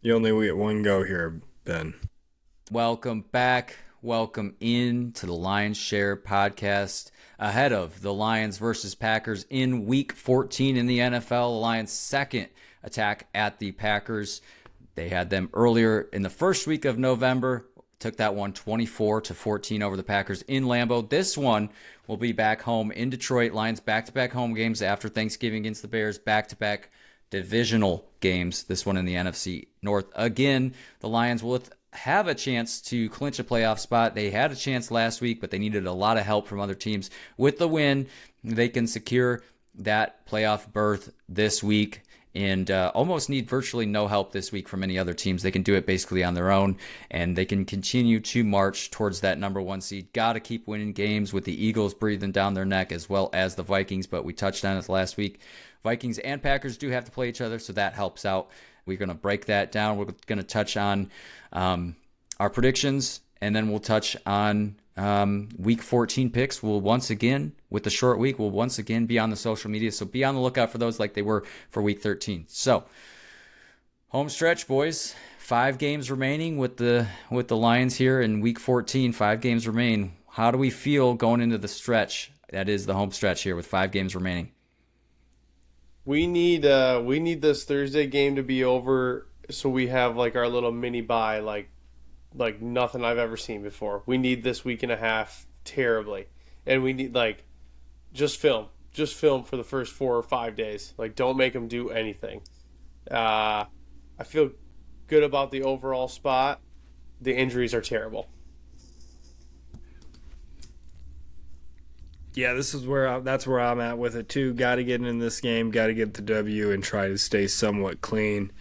You only get one go here, Ben. Welcome back. Welcome in to the Lions Share podcast ahead of the Lions versus Packers in week 14 in the NFL. The Lions' second attack at the Packers. They had them earlier in the first week of November. Took that one 24-14 over the Packers in Lambeau. This one will be back home in Detroit. Lions back-to-back home games after Thanksgiving against the Bears. Back-to-back divisional games. This one in the NFC North. Again, the Lions will have a chance to clinch a playoff spot. They had a chance last week, but they needed a lot of help from other teams. With the win, they can secure that playoff berth this week and almost need virtually no help this week from any other teams. They can do it basically on their own, and they can continue to march towards that number one seed. Got to keep winning games with the Eagles breathing down their neck as well as the Vikings, but we touched on it last week. Vikings and Packers do have to play each other, so that helps out. We're going to break that down. We're going to touch on our predictions, and then we'll touch on week 14 picks. We'll once again, with the short week, we'll once again be on the social media, so be on the lookout for those like they were for week 13. So, home stretch, boys. 5 games remaining with the Lions here in week 14. 5 games remain. How do we feel going into the stretch? That is the home stretch here with 5 games remaining. We need this Thursday game to be over so we have like our little mini bye like nothing I've ever seen before. We need this week and a half terribly. And we need like just film. Just film for the first 4 or 5 days. Like don't make them do anything. I feel good about the overall spot. The injuries are terrible. Yeah, this is that's where I'm at with it too. Got to get in this game, got to get the W, and try to stay somewhat clean.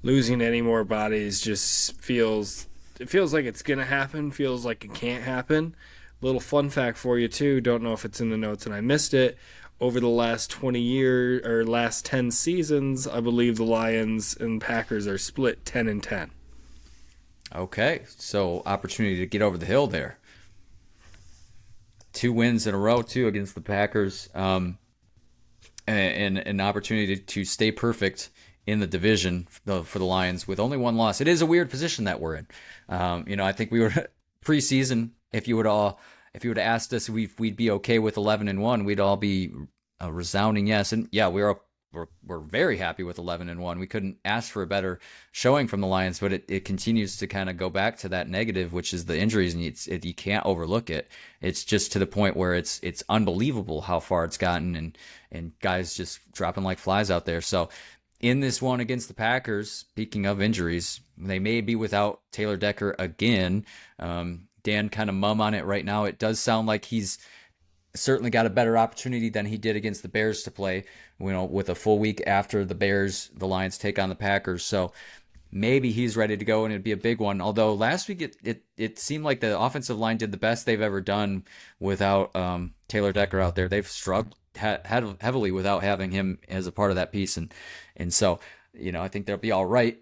Losing any more bodies just feels like it's gonna happen. Feels like it can't happen. Little fun fact for you too. Don't know if it's in the notes and I missed it. Over the last 20 years or last 10 seasons, I believe the Lions and Packers are split 10-10. Okay, so opportunity to get over the hill there. 2 wins in a row too against the Packers, and an opportunity to stay perfect in the division for the Lions with only 1 loss. It is a weird position that we're in. I think we were preseason. If you would have asked us if we'd be okay with 11-1, we'd all be a resounding yes. And yeah, we're very happy with 11-1. We couldn't ask for a better showing from the Lions, but it continues to kind of go back to that negative, which is the injuries, and you can't overlook it. It's just to the point where it's unbelievable how far it's gotten, and guys just dropping like flies out there. So in this one against the Packers, speaking of injuries, they may be without Taylor Decker again. Dan kind of mum on it right now. It does sound like he's certainly got a better opportunity than he did against the Bears to play, with a full week after the Lions take on the Packers. So maybe he's ready to go, and it'd be a big one. Although last week it seemed like the offensive line did the best they've ever done without Taylor Decker out there. They've struggled heavily without having him as a part of that piece, and so I think they'll be all right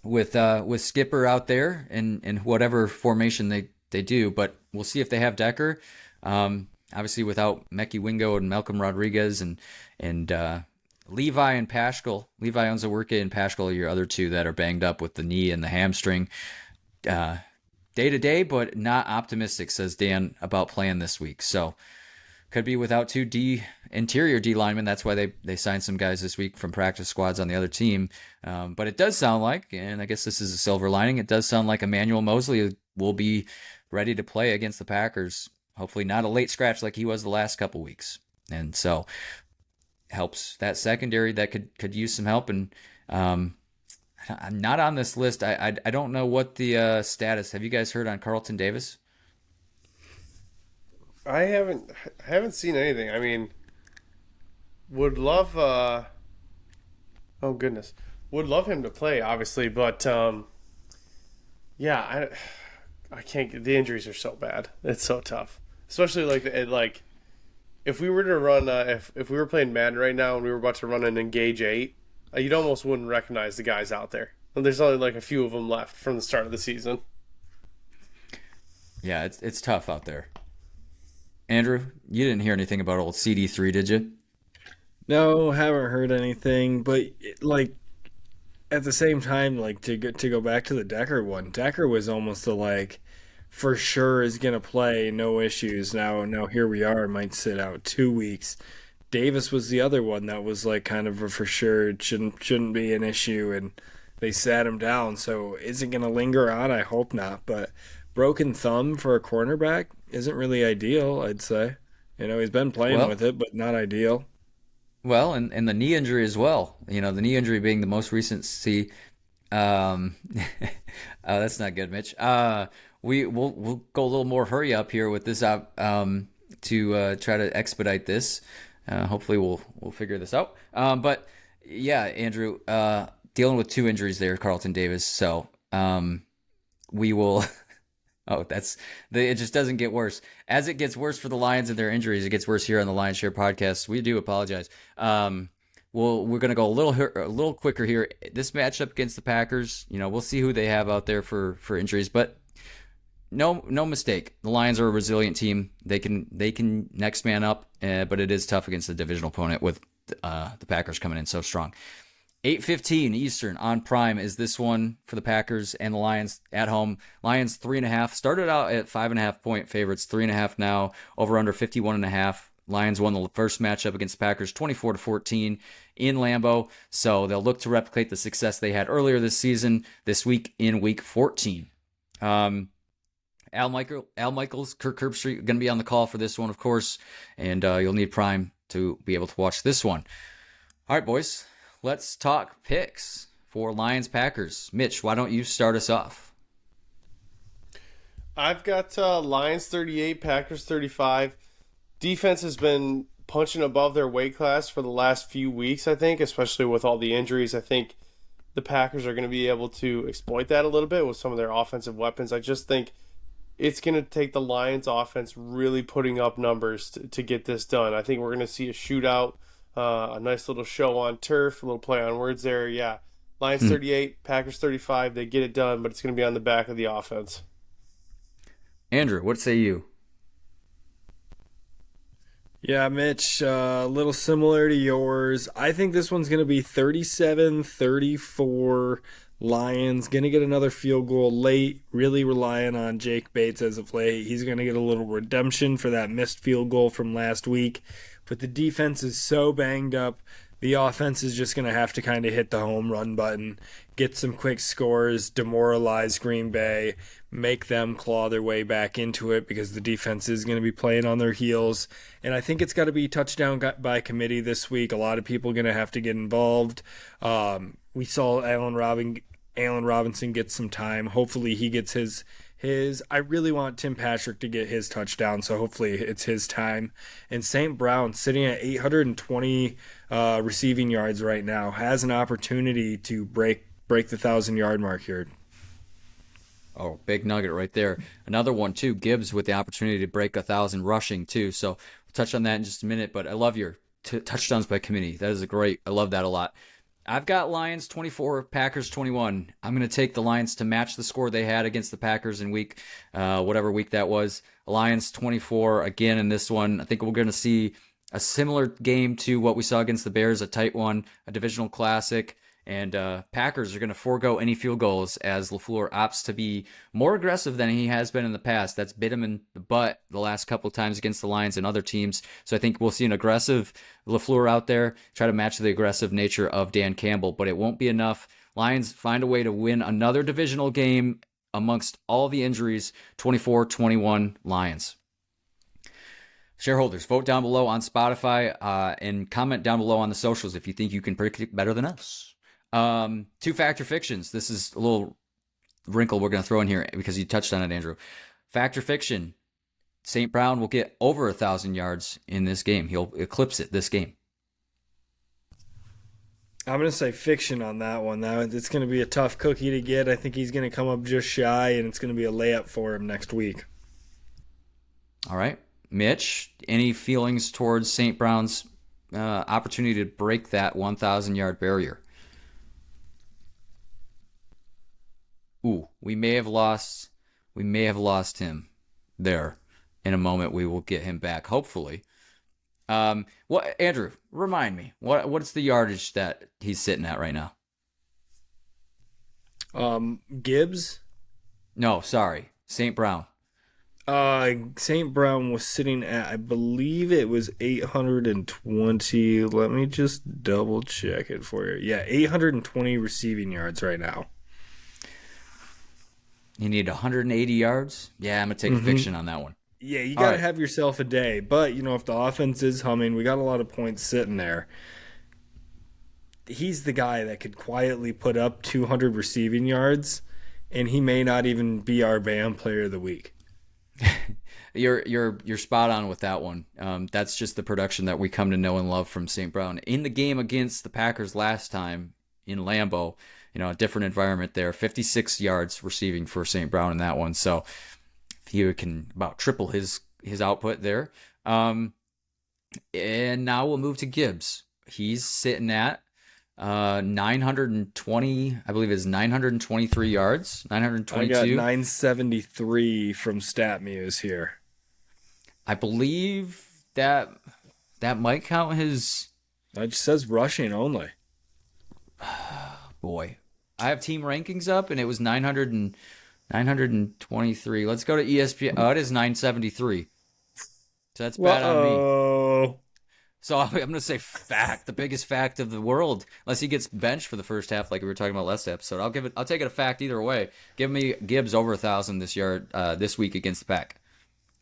with Skipper out there and whatever formation they do. But we'll see if they have Decker. Obviously, without Mekhi Wingo and Malcolm Rodriguez and Levi and Paschal. Levi Onwuzurike and Paschal are your other 2 that are banged up with the knee and the hamstring. Day to day, but not optimistic, says Dan, about playing this week. So could be without 2 interior D linemen. That's why they signed some guys this week from practice squads on the other team. But it does sound like, and I guess this is a silver lining, it does sound like Emmanuel Moseley will be ready to play against the Packers. Hopefully not a late scratch like he was the last couple weeks. And so helps that secondary that could use some help. And I'm not on this list. I don't know what the status. Have you guys heard on Carlton Davis? I haven't seen anything. I mean, would love oh goodness. Would love him to play obviously, but yeah, I can't get, the injuries are so bad. It's so tough. Especially like if we were to run if we were playing Madden right now and we were about to run an Engage 8, you'd almost wouldn't recognize the guys out there. And there's only like a few of them left from the start of the season. Yeah, it's tough out there. Andrew, you didn't hear anything about old CD3, did you? No, haven't heard anything, but like at the same time, like to go back to the Decker one, Decker was almost the like for sure is gonna play, no issues. Now here we are, might sit out 2 weeks. Davis was the other one that was like kind of a for sure it shouldn't be an issue, and they sat him down. So is it gonna linger on? I hope not. But broken thumb for a cornerback isn't really ideal, I'd say. He's been playing Well, with it, but not ideal. and the knee injury as well. The knee injury being the most recent. See, that's not good, Mitch. We'll go a little more hurry up here with this to try to expedite this. Hopefully we'll figure this out. But yeah, Andrew, dealing with two injuries there, Carlton Davis. So we will. Oh, it just doesn't get worse. As it gets worse for the Lions and their injuries, it gets worse here on the Lions Share podcast. We do apologize. We're going to go a little quicker here. This matchup against the Packers, we'll see who they have out there for injuries, but no mistake. The Lions are a resilient team. They can next man up, but it is tough against a divisional opponent with the Packers coming in so strong. 8:15 Eastern on Prime is this one for the Packers and the Lions at home. Lions 3.5 started out at 5.5 point favorites, 3.5 now, over under 51.5. Lions won the first matchup against the Packers 24-14 in Lambeau, so they'll look to replicate the success they had earlier this season this week in Week 14. Al Michaels, Kirk Herbstreit going to be on the call for this one, of course, and you'll need Prime to be able to watch this one. All right, boys. Let's talk picks for Lions Packers. Mitch, why don't you start us off? I've got Lions 38, Packers 35. Defense has been punching above their weight class for the last few weeks, I think, especially with all the injuries. I think the Packers are going to be able to exploit that a little bit with some of their offensive weapons. I just think it's going to take the Lions offense really putting up numbers to get this done. I think we're going to see a shootout. A nice little show on turf, a little play on words there. Yeah, Lions 38, Packers 35. They get it done, but it's going to be on the back of the offense. Andrew, what say you? Yeah, Mitch, a little similar to yours. I think this one's going to be 37-34. Lions going to get another field goal late, really relying on Jake Bates as of late. He's going to get a little redemption for that missed field goal from last week. But the defense is so banged up, the offense is just going to have to kind of hit the home run button, get some quick scores, demoralize Green Bay, make them claw their way back into it because the defense is going to be playing on their heels. And I think it's got to be touchdown by committee this week. A lot of people are going to have to get involved. We saw Allen Robinson get some time. Hopefully he gets his. I really want Tim Patrick to get his touchdown, so hopefully it's his time. And St. Brown, sitting at 820 receiving yards right now, has an opportunity to break the 1,000-yard mark here. Oh, big nugget right there. Another one, too. Gibbs with the opportunity to break 1,000 rushing, too. So we'll touch on that in just a minute, but I love your touchdowns by committee. That is I love that a lot. I've got Lions 24, Packers 21. I'm going to take the Lions to match the score they had against the Packers in whatever week that was. Lions 24 again in this one. I think we're going to see a similar game to what we saw against the Bears, a tight one, a divisional classic. And Packers are going to forego any field goals as LaFleur opts to be more aggressive than he has been in the past. That's bit him in the butt the last couple of times against the Lions and other teams. So I think we'll see an aggressive LaFleur out there, try to match the aggressive nature of Dan Campbell, but it won't be enough. Lions find a way to win another divisional game amongst all the injuries, 24-21 Lions. Shareholders, vote down below on Spotify and comment down below on the socials if you think you can predict it better than us. Two-factor fictions. This is a little wrinkle we're going to throw in here because you touched on it, Andrew. Factor fiction. St. Brown will get over 1,000 yards in this game. He'll eclipse it this game. I'm going to say fiction on that one. It's going to be a tough cookie to get. I think he's going to come up just shy, and it's going to be a layup for him next week. All right. Mitch, any feelings towards St. Brown's opportunity to break that 1,000-yard barrier? Ooh, we may have lost him there. In a moment, we will get him back, hopefully. Andrew, remind me, what's the yardage that he's sitting at right now? Gibbs. No, sorry, St. Brown. St. Brown was sitting at, I believe it was 820. Let me just double check it for you. Yeah, 820 receiving yards right now. You need 180 yards? Yeah, I'm going to take a fiction on that one. Yeah, you got to have yourself a day. But, if the offense is humming, we got a lot of points sitting there. He's the guy that could quietly put up 200 receiving yards, and he may not even be our BAM player of the week. You're spot on with that one. That's just the production that we come to know and love from St. Brown. In the game against the Packers last time in Lambeau, a different environment there, 56 yards receiving for St. Brown in that one. So he can about triple his output there. And now we'll move to Gibbs. He's sitting at 920, I believe it's 923 yards, 922. I got 973 from StatMuse here. I believe that might count his... It just says rushing only. Boy. I have team rankings up, and it was 923. Let's go to ESPN. Oh, it is 973. So that's bad on me. So I'm going to say fact, the biggest fact of the world, unless he gets benched for the first half like we were talking about last episode. I'll take it a fact either way. Give me Gibbs over 1,000 this week against the Pack.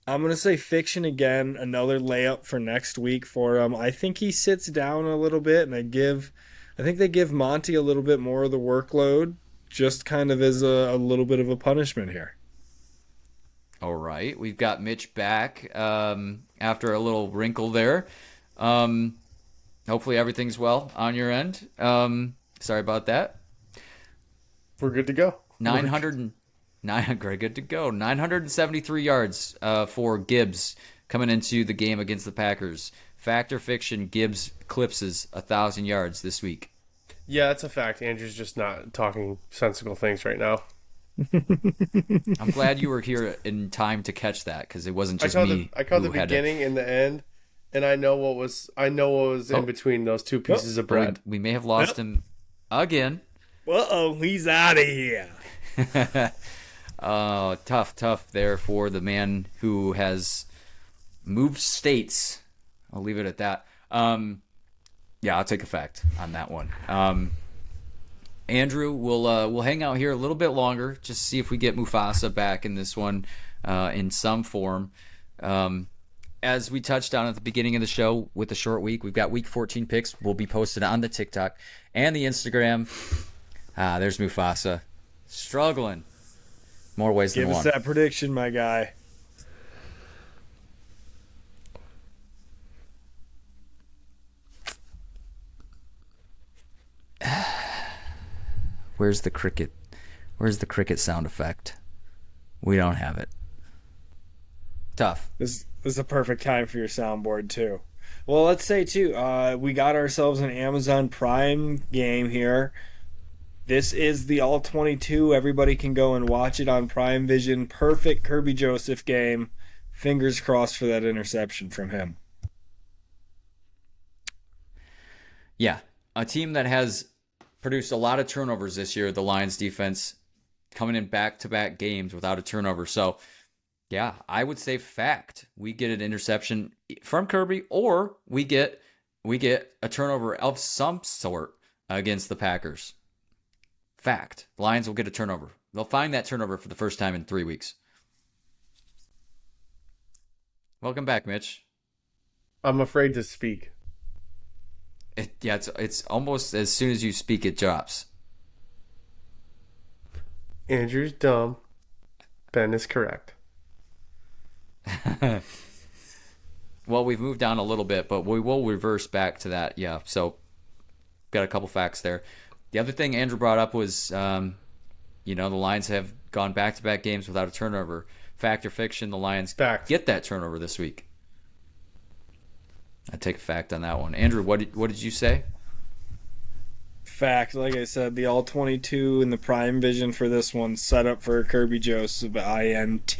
I'm going to say fiction again, another layup for next week for him. I think he sits down a little bit, and I think they give Monty a little bit more of the workload, just kind of as a little bit of a punishment here. All right. We've got Mitch back after a little wrinkle there. Hopefully everything's well on your end. Sorry about that. We're good to go. 973 yards for Gibbs coming into the game against the Packers. Fact or fiction, Gibbs eclipses 1,000 yards this week. Yeah, that's a fact. Andrew's just not talking sensible things right now. I'm glad you were here in time to catch that, because it wasn't just me. I caught the beginning and the end, and I know what was in between those two pieces of bread. We may have lost him again. He's out of here. Oh, tough there for the man who has moved states. I'll leave it at that. Yeah, I'll take a fact on that one. Andrew, we'll hang out here a little bit longer, just see if we get Mufasa back in this one in some form. As we touched on at the beginning of the show with the short week, we've got Week 14 picks. Will be posted on the TikTok and the Instagram. There's Mufasa. Struggling. More ways than one. Give us that prediction, my guy. Where's the cricket? Where's the cricket sound effect? We don't have it. Tough. This is a perfect time for your soundboard, too. Well, let's say, too, we got ourselves an Amazon Prime game here. This is the All-22. Everybody can go and watch it on Prime Vision. Perfect Kirby Joseph game. Fingers crossed for that interception from him. Yeah, a team that has produced a lot of turnovers this year, the Lions defense, coming in back-to-back games without a turnover. So, yeah, I would say fact. We get an interception from Kirby, or we get a turnover of some sort against the Packers. Fact. The Lions will get a turnover. They'll find that turnover for the first time in 3 weeks. Welcome back, Mitch. I'm afraid to speak. It's almost as soon as you speak, it drops. Andrew's dumb. Ben is correct. Well, we've moved on a little bit, but we will reverse back to that. Yeah, so got a couple facts there. The other thing Andrew brought up was, the Lions have gone back-to-back games without a turnover. Fact or fiction, the Lions get that turnover this week. I take a fact on that one. Andrew, what did you say? Fact. Like I said, the All-22 and the Prime Vision for this one set up for Kirby Joseph, INT.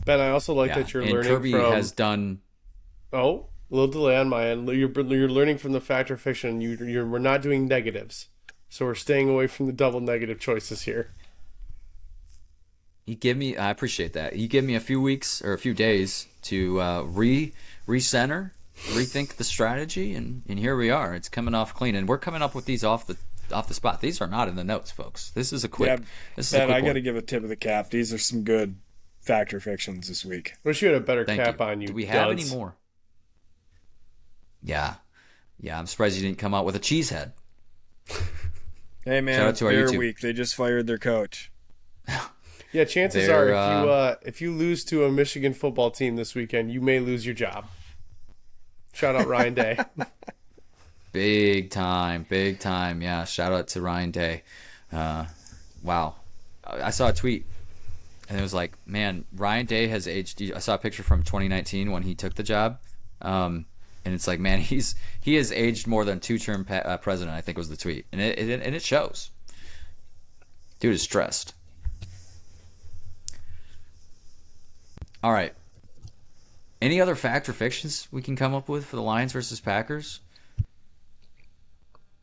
Ben, I also like that you're learning Kirby from... has done... Oh, a little delay on my end. You're learning from the fact or fiction. We're not doing negatives. So we're staying away from the double negative choices here. I appreciate that. You give me a few weeks or a few days to recenter, rethink the strategy, and here we are. It's coming off clean, and we're coming up with these off the spot. These are not in the notes, folks. This is a quick. I got to give a tip of the cap. These are some good factor fictions this week. Wish you had a better Thank cap you. on you. Do we have duds. any more? Yeah. I'm surprised you didn't come out with a cheese head. Hey man, Shout out it's to our Bear YouTube. Week. They just fired their coach. Yeah, chances are if you lose to a Michigan football team this weekend, you may lose your job. Shout out Ryan Day. Big time. Yeah, shout out to Ryan Day. Wow. I saw a tweet, and it was like, man, Ryan Day has aged. I saw a picture from 2019 when he took the job, and it's like, man, he has aged more than two-term president, I think was the tweet, and it shows. Dude is stressed. All right. Any other fact or fictions we can come up with for the Lions versus Packers?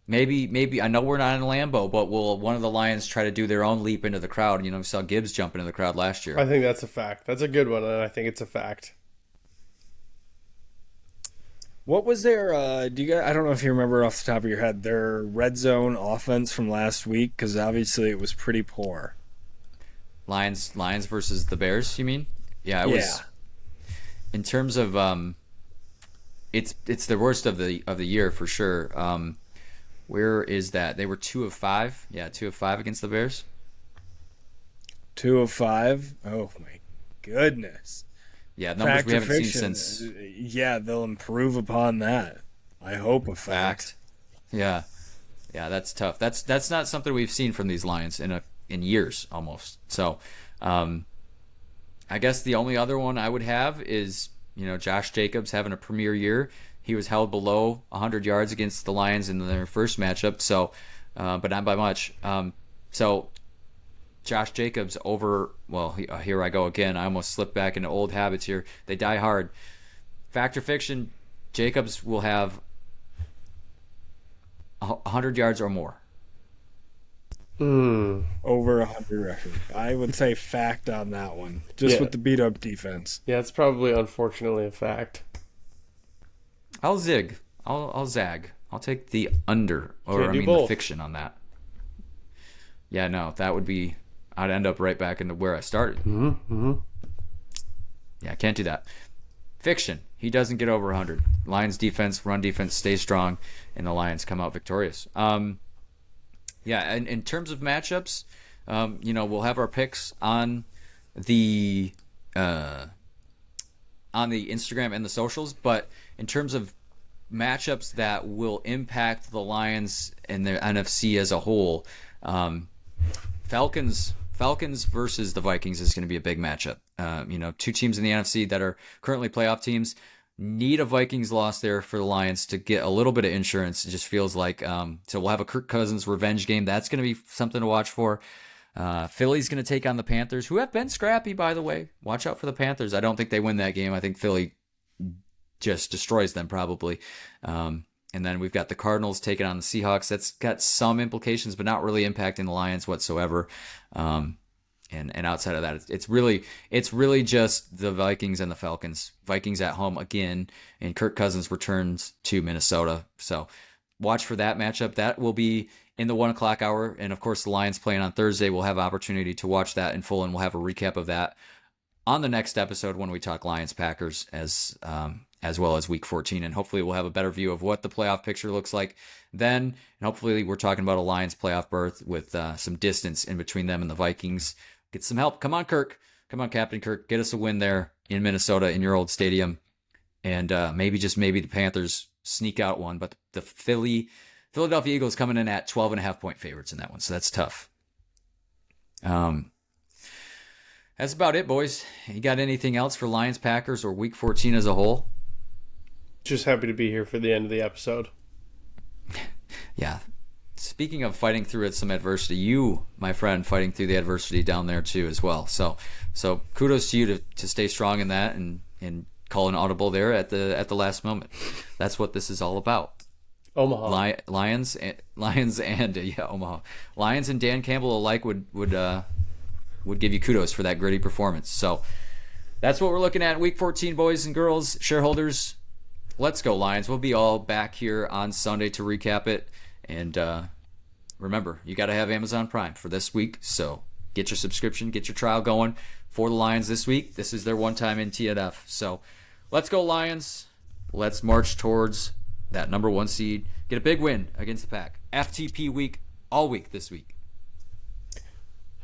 Maybe I know we're not in Lambeau, but will one of the Lions try to do their own leap into the crowd? You know, we saw Gibbs jump into the crowd last year. I think that's a fact. That's a good one, and I think it's a fact. What was their? Do you guys? I don't know if you remember off the top of your head their red zone offense from last week, because obviously it was pretty poor. Lions versus the Bears, you mean? Yeah, it was. In terms of it's the worst of the year for sure. Where is that? They were 2 of 5. Yeah, 2 of 5 against the Bears. 2 of 5. Oh my goodness. Yeah, numbers we haven't seen since. Yeah, they'll improve upon that. I hope a fact. Yeah, that's tough. That's not something we've seen from these Lions in years almost. So, I guess the only other one I would have is, Josh Jacobs having a premier year. He was held below 100 yards against the Lions in their first matchup, so but not by much. So Josh Jacobs over, here I go again. I almost slipped back into old habits here. They die hard. Fact or fiction, Jacobs will have 100 yards or more. Over 100 record. I would say fact on that one, just with the beat-up defense. Yeah, it's probably unfortunately a fact. I'll zig. I'll zag. I'll take the under, or the fiction on that. Yeah, no, that would be. I'd end up right back into where I started. Yeah, I can't do that. Fiction. He doesn't get over 100. Lions defense, run defense, stays strong, and the Lions come out victorious. Yeah, and in terms of matchups, we'll have our picks on the Instagram and the socials, but in terms of matchups that will impact the Lions and the NFC as a whole, Falcons versus the Vikings is going to be a big matchup. Two teams in the NFC that are currently playoff teams need a Vikings loss there for the Lions to get a little bit of insurance. It just feels like so we'll have a Kirk Cousins revenge game. That's going to be something to watch for. Philly's going to take on the Panthers, who have been scrappy, by the way. Watch out for the Panthers. I don't think they win that game. I think Philly just destroys them probably. And then we've got the Cardinals taking on the Seahawks. That's got some implications, but not really impacting the Lions whatsoever. And outside of that, it's really just the Vikings and the Falcons. Vikings at home again, and Kirk Cousins returns to Minnesota. So watch for that matchup. That will be in the 1:00 hour. And of course, the Lions playing on Thursday. We'll have opportunity to watch that in full, and we'll have a recap of that on the next episode when we talk Lions Packers as well as Week 14. And hopefully we'll have a better view of what the playoff picture looks like then. And hopefully we're talking about a Lions playoff berth with some distance in between them and the Vikings. Get some help. Come on, Kirk. Come on, Captain Kirk. Get us a win there in Minnesota in your old stadium. And maybe the Panthers sneak out one. But the Philadelphia Eagles coming in at 12.5-point favorites in that one. So that's tough. That's about it, boys. You got anything else for Lions Packers or Week 14 as a whole? Just happy to be here for the end of the episode. Yeah. Speaking of fighting through some adversity, you, my friend, fighting through the adversity down there too as well. So kudos to you to stay strong in that and call an audible there at the last moment. That's what this is all about. Lions and Omaha. Lions and Dan Campbell alike would give you kudos for that gritty performance. So that's what we're looking at in Week 14, boys and girls, shareholders. Let's go Lions. We'll be all back here on Sunday to recap it. And remember, you got to have Amazon Prime for this week. So get your subscription, get your trial going for the Lions this week. This is their one time in TNF. So let's go Lions. Let's march towards that number 1 seed. Get a big win against the Pack. FTP week, all week this week.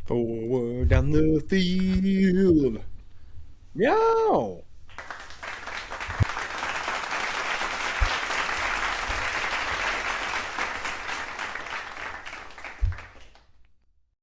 Forward down the field. Yo!